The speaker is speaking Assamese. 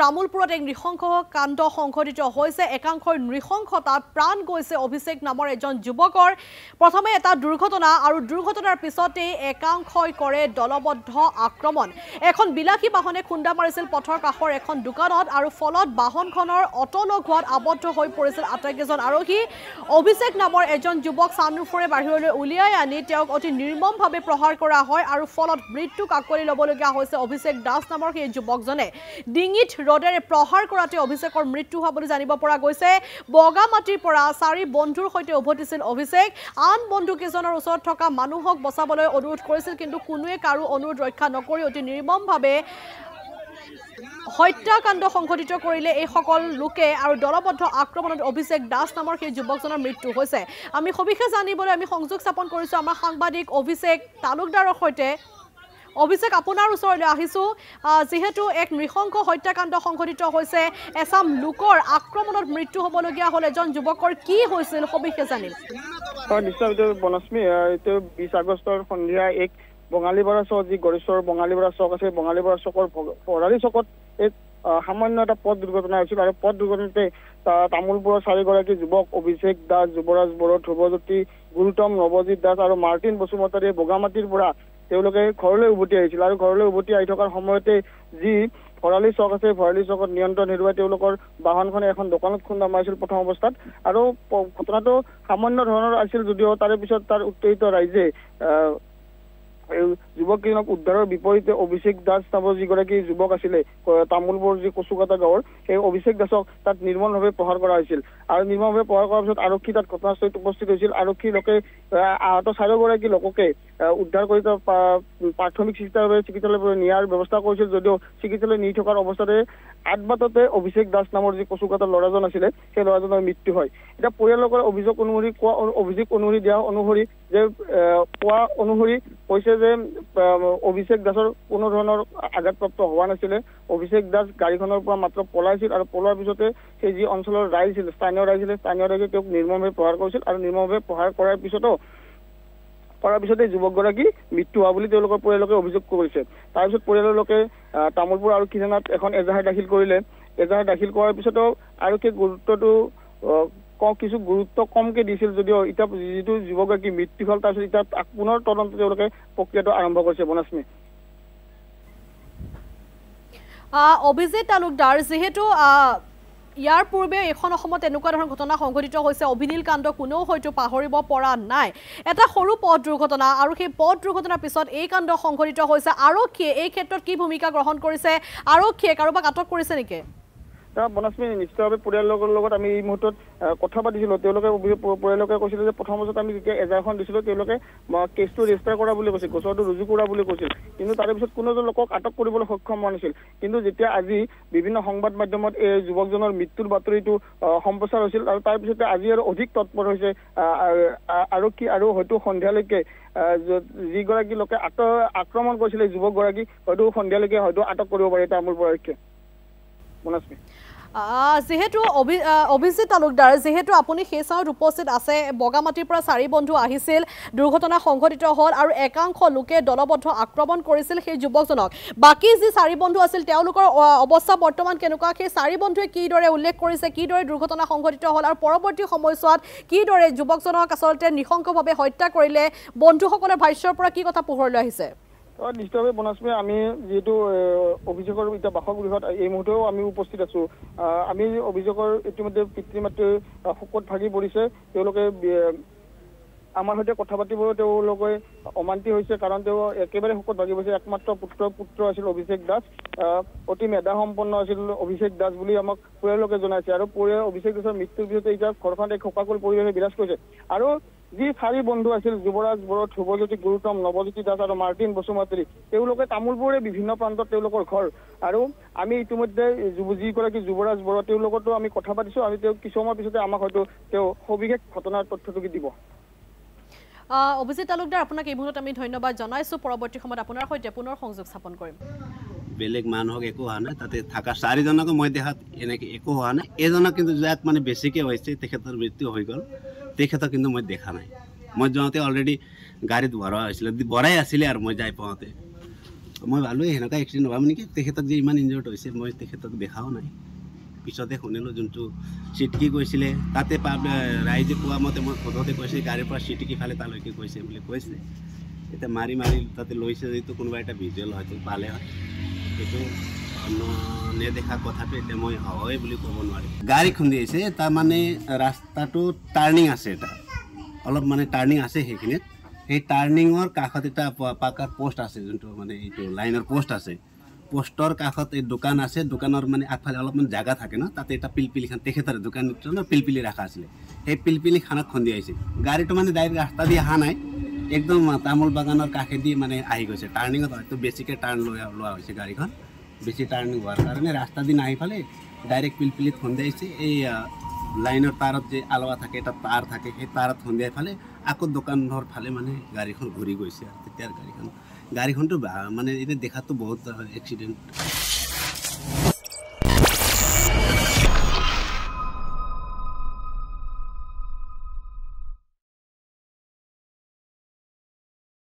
তামুলপুৰত এক নৃশংস কাণ্ড সংঘটিত হৈছে একাংশৰ নৃশংসতাত প্ৰাণ গৈছে অভিষেক নামৰ এজন যুৱকৰ প্ৰথমে এটা দুৰ্ঘটনা আৰু দুৰ্ঘটনাৰ পিছতে একাংশই কৰে দলবদ্ধ আক্ৰমণ এখন বিলাসী বাহনে খুন্দা মাৰিছিল পথৰ কাষৰ এখন দোকানত আৰু ফলত বাহনখনৰ অটলক হোৱাত আবদ্ধ হৈ পৰিছিল আটাইকেইজন আৰোহী অভিষেক নামৰ এজন যুৱক সানৰুফৰে বাহিৰলৈ উলিয়াই আনি তেওঁক অতি নিৰ্মমভাৱে প্ৰহাৰ কৰা হয় আৰু ফলত মৃত্যুক আকলি ল'বলগীয়া হৈছে অভিষেক দাস নামৰ সেই যুৱকজনে ডিঙিত ৰডেৰে প্ৰহাৰ কৰাতে অভিষেকৰ মৃত্যু হোৱা বুলি জানিব পৰা গৈছে বগামাটিৰ পৰা 4 বন্ধুৰ সৈতে উভতিছিল অভিষেক আন বন্ধু কেজনৰ ওচৰত থকা মানুহক বচাবলৈ অনুৰোধ কৰিছিল কিন্তু কোনোৱে কাৰো অনুৰোধ ৰক্ষা নকৰি অতি নিৰ্মমভাৱে হত্যাকাণ্ড সংঘটিত কৰিলে এই সকল লোকে আৰু দলবদ্ধ আক্ৰমণত অভিষেক দাস নামৰ সেই যুৱকজনৰ মৃত্যু হৈছে আমি সবিশেষ জানিবলৈ আমি সংযোগ স্থাপন কৰিছো আমাৰ সাংবাদিক অভিষেক তালুকদাৰৰ সৈতে অভিষেক আপোনাৰ ওচৰলৈ আহিছো যেহেতু এক নৃশংস হত্যাকাণ্ড সংঘটিত হৈছে এছাম লোকৰ আক্ৰমণত মৃত্যু হ'বলগীয়া হ'ল এজন যুৱকৰ কি হৈছিল সবিশেষ জানিম নিশ্চয় বনস্মী 20 আগষ্টৰ সন্ধিয়া এক বঙালীবৰা চক যি গড়েশ্বৰ বঙালীবৰা চক আছে বঙালীবৰা চকৰ ভৰালী চকত এক সামান্য এটা পথ দুৰ্ঘটনা হৈছিল আৰু পথ দুৰ্ঘটনাতে তামুলপুৰৰ 4 গৰাকী যুৱক অভিষেক দাস যুৱৰাজ বড়ো ধ্ৰুৱজ্যোতি গুৰুতম নৱজিৎ দাস আৰু মাৰ্টিন বসুমতাৰীয়ে বগামাটিৰ পৰা তেওঁলোকে ঘৰলৈ উভতি আহিছিল আৰু ঘৰলৈ উভতি আহি থকাৰ সময়তে যি ভৰালী চক আছে ভৰালী চকত নিয়ন্ত্ৰণ হেৰুৱাই তেওঁলোকৰ বাহনখনে এখন দোকানত খুন্দা মাৰিছিল প্ৰথম অৱস্থাত আৰু ঘটনাটো সামান্য ধৰণৰ আছিল যদিও তাৰে পিছত তাৰ উত্তেজিত ৰাইজে যুৱকজনক উদ্ধাৰৰ বিপৰীতে অভিষেক দাস নামৰ যিগৰাকী যুৱক আছিলে তামুলপুৰ যি কচুকাটা গাঁৱৰ সেই অভিষেক দাসক তাত নিৰ্মলভাৱে প্ৰহাৰ কৰা হৈছিল আৰু নিৰ্মলভাৱে প্ৰহাৰ কৰাৰ পিছত আৰক্ষী তাত ঘটনাস্থলীত উপস্থিত হৈছিল আৰক্ষী লোকে আহত 4 গৰাকী লোককে উদ্ধাৰ কৰি প্ৰাথমিক চিকিৎসালয়লৈ নিয়াৰ ব্যৱস্থা কৰিছিল যদিও চিকিৎসালয় নি থকাৰ অৱস্থাতে আদবাটতে অভিষেক দাস নামৰ যি কচুকাটাৰ ল'ৰাজন আছিলে সেই ল'ৰাজনৰ মৃত্যু হয় এতিয়া পৰিয়ালৰ অভিযোগ অনুসৰি দিয়া অনুসৰি যে কোৱা অনুসৰি কৈছে যে অভিষেক দাসৰ কোনো ধৰণৰ আঘাতপ্ৰাপ্ত হোৱা নাছিলে অভিষেক দাস গাড়ীখনৰ পৰা মাত্ৰ পলাইছিল আৰু পলোৱাৰ পিছতে সেই যি অঞ্চলৰ ৰাইজ আছিল স্থানীয় ৰাইজে তেওঁক নিৰ্মমভাৱে প্ৰহাৰ কৰিছিল আৰু নিৰ্মমভাৱে প্ৰহাৰ কৰাৰ পিছতে যুৱকগৰাকী মৃত্যু হোৱা বুলি তেওঁলোকৰ পৰিয়ালকে অভিযোগ কৰিছে তাৰপিছত পৰিয়ালৰ লোকে তামুলপুৰ আৰক্ষী থানাত এখন এজাহাৰ দাখিল কৰিলে এজাহাৰ দাখিল কৰাৰ পিছতো আৰক্ষীয়ে গুৰুত্বটো কিছু গুৰুত্ব কমকে দিছিল যদিও এতিয়া যিটো যুৱকগৰাকী মৃত্যু হ'ল তাৰপিছত এতিয়া পুনৰ তদন্ত তেওঁলোকে প্ৰক্ৰিয়াটো আৰম্ভ কৰিছে বনস্মী অভিজিত তালুকদাৰ যেহেতু ইয়াৰ পূৰ্বে এখন অসমত এনেকুৱা ধৰণৰ ঘটনা সংঘটিত হৈছে অভিনীল কাণ্ড কোনেও হয়তো পাহৰিব পৰা নাই এটা সৰু পথ দুৰ্ঘটনা আৰু সেই পথ দুৰ্ঘটনাৰ পিছত এই কাণ্ড সংঘটিত হৈছে আৰক্ষীয়ে এই ক্ষেত্ৰত কি ভূমিকা গ্ৰহণ কৰিছে আৰক্ষীয়ে কাৰোবাক আটক কৰিছে নেকি বনস্মী নিশ্চিতভাৱে পৰিয়ালৰ লগত আমি এই মুহূৰ্তত কথা পাতিছিলো তেওঁলোকে পৰিয়ালকে কৈছিল যে প্ৰথম অৱস্থাত আমি যেতিয়া এজাহাৰখন দিছিলো তেওঁলোকে কেছটো ৰেজিষ্টাৰ কৰা বুলি কৈছিল গোচৰটো ৰুজু কৰা বুলি কৈছিল কিন্তু তাৰে পিছত কোনো এজন লোকক আটক কৰিবলৈ সক্ষম হোৱা নাছিল কিন্তু যেতিয়া আজি বিভিন্ন সংবাদ মাধ্যমত এই যুৱকজনৰ মৃত্যুৰ বাতৰিটো সম্প্ৰচাৰ হৈছিল আৰু তাৰ পিছতে আজি আৰু অধিক তৎপৰ হৈছে আৰক্ষী আৰু হয়তো সন্ধিয়ালৈকে যিগৰাকী লোকে আক্ৰমণ কৰিছিলে যুৱকগৰাকী হয়তো সন্ধিয়ালৈকে হয়তো আটক কৰিব পাৰে তামুলপুৰ আৰক্ষীয়ে বনস্মী যেহেতু অভিজিত তালুকদাৰ যেহেতু আপুনি সেই স্থানত উপস্থিত আছে বগামাটিৰ পৰা 4 বন্ধু আহিছিল দুৰ্ঘটনা সংঘটিত হ'ল আৰু একাংশ লোকে দলবদ্ধ আক্ৰমণ কৰিছিল সেই যুৱকজনক বাকি যি 4 বন্ধু আছিল তেওঁলোকৰ অৱস্থা বৰ্তমান কেনেকুৱা সেই 4 বন্ধুৱে কিদৰে উল্লেখ কৰিছে কিদৰে দুৰ্ঘটনা সংঘটিত হ'ল আৰু পৰৱৰ্তী সময়ছোৱাত কিদৰে যুৱকজনক আচলতে নৃশংসভাৱে হত্যা কৰিলে বন্ধুসকলৰ ভাষ্যৰ পৰা কি কথা পোহৰলৈ আহিছে নিশ্চিতভাৱে বনস্মী আমি যিহেতু অভিযোগৰ এতিয়া বাসগৃহত এই মুহূৰ্তেও আমি উপস্থিত আছো আমি অভিযোগৰ ইতিমধ্যে পিতৃ মাতৃ শোকত ভাগি পৰিছে তেওঁলোকে আমাৰ সৈতে কথা পাতিবলৈ তেওঁলোকে অমান্তি হৈছে কাৰণ তেওঁ একেবাৰে শোকত ভাগি পৰিছে একমাত্ৰ পুত্ৰ আছিল অভিষেক দাস অতি মেধাসম্পন্ন আছিল অভিষেক দাস বুলি আমাক পৰিয়ালকে জনাইছে আৰু অভিষেক দাসৰ মৃত্যুৰ পিছতে এতিয়া ঘৰখনত এক শোকাকুল পৰিৱেশে বিৰাজ কৰিছে আৰু যি 4 বন্ধু আছিল যুৱৰাজ বড়ো ধ্ৰুৱজ্যোতি গুৰুতম নৱজ্যোতি দাস আৰু মাৰ্টিন বসুমতাৰী তেওঁলোকে তামুলপুৰৰে বিভিন্ন প্ৰান্তত তেওঁলোকৰ ঘৰ আৰু আমি ইতিমধ্যে যিগৰাকী যুৱৰাজ বড়ো তেওঁলোকতো আমি কথা পাতিছো আমি তেওঁ কিছু সময়ৰ পিছতে আমাক হয়তো তেওঁ সবিশেষ ঘটনাৰ তথ্যটো দিব অভিজিত তালুকদাৰ আপোনাক এই মুহূৰ্তত আমি ধন্যবাদ জনাইছো পৰৱৰ্তী সময়ত আপোনাৰ সৈতে পুনৰ সংযোগ স্থাপন কৰিম বেলেগ মানুহক একো হোৱা নাই তাতে থকা 4 জনক মই দেখাত এনেকে একো হোৱা নাই এজনক কিন্তু যাক মানে বেছিকে হৈছে তেখেতৰ মৃত্যু হৈ গ'ল তেখেতক কিন্তু মই দেখা নাই মই যাওঁতে অলৰেডি গাড়ীত ভৰাই আছিলে আৰু মই যাই পাওঁতে মই ভালো সেনেকুৱা এক্সিডেণ্ট হোৱা নেকি তেখেতক যে ইমান ইনজৰ্ড হৈছে মই তেখেতক দেখাও নাই পিছতে শুনিলোঁ যোনটো চিটকি গৈছিলে তাতে ৰাইজে কোৱা মতে মই সোধোতে কৈছে গাড়ীৰ পৰা চিটকি ফালে তালৈকে কৈছে বুলি কৈছে এতিয়া মাৰি তাতে লৈছে যিটো কোনোবা এটা ভিজুৱেল হয়তো পালে হয় সেইটো নেদেখা কথাটো এতিয়া মই হয় বুলি ক'ব নোৱাৰিম গাড়ী খুন্দিয়াইছে তাৰমানে ৰাস্তাটো টাৰ্ণিং আছে এটা অলপ মানে টাৰ্ণিং আছে সেইখিনিত সেই টাৰ্ণিঙৰ কাষত এটা পাকাৰ পোষ্ট আছে যোনটো মানে এইটো লাইনৰ পোষ্ট আছে পোষ্টৰ কাষত এই দোকান আছে দোকানৰ মানে আগফালে অলপমান জাগা থাকে ন তাতে এটা পিলপিলিখান তেখেতৰ দোকানত পিলপিলি ৰাখা আছিলে সেই পিলপিলিখানক খুন্দিয়াইছে গাড়ীটো মানে ডাইৰেক্ট ৰাস্তা দি অহা নাই একদম তামোল বাগানৰ কাষেদি মানে আহি গৈছে টাৰ্ণিঙত হয়তো বেছিকৈ টাৰ্ণ লোৱা হৈছে গাড়ীখন বেছি টাৰ্ণিং হোৱাৰ কাৰণে ৰাস্তা দি নাহি ফালে ডাইৰেক্ট পিলপিলিত খুন্দিয়াইছে এই লাইনৰ তাৰত যে আলোৱা থাকে এটা তাৰ থাকে সেই তাৰত খুন্দিয়াই ফালে আকৌ দোকানৰ ফালে মানে গাড়ীখন ঘূৰি গৈছে আৰু তেতিয়াৰ গাড়ীখনটো মানে এতিয়া দেখাতো বহুত এক্সিডেণ্ট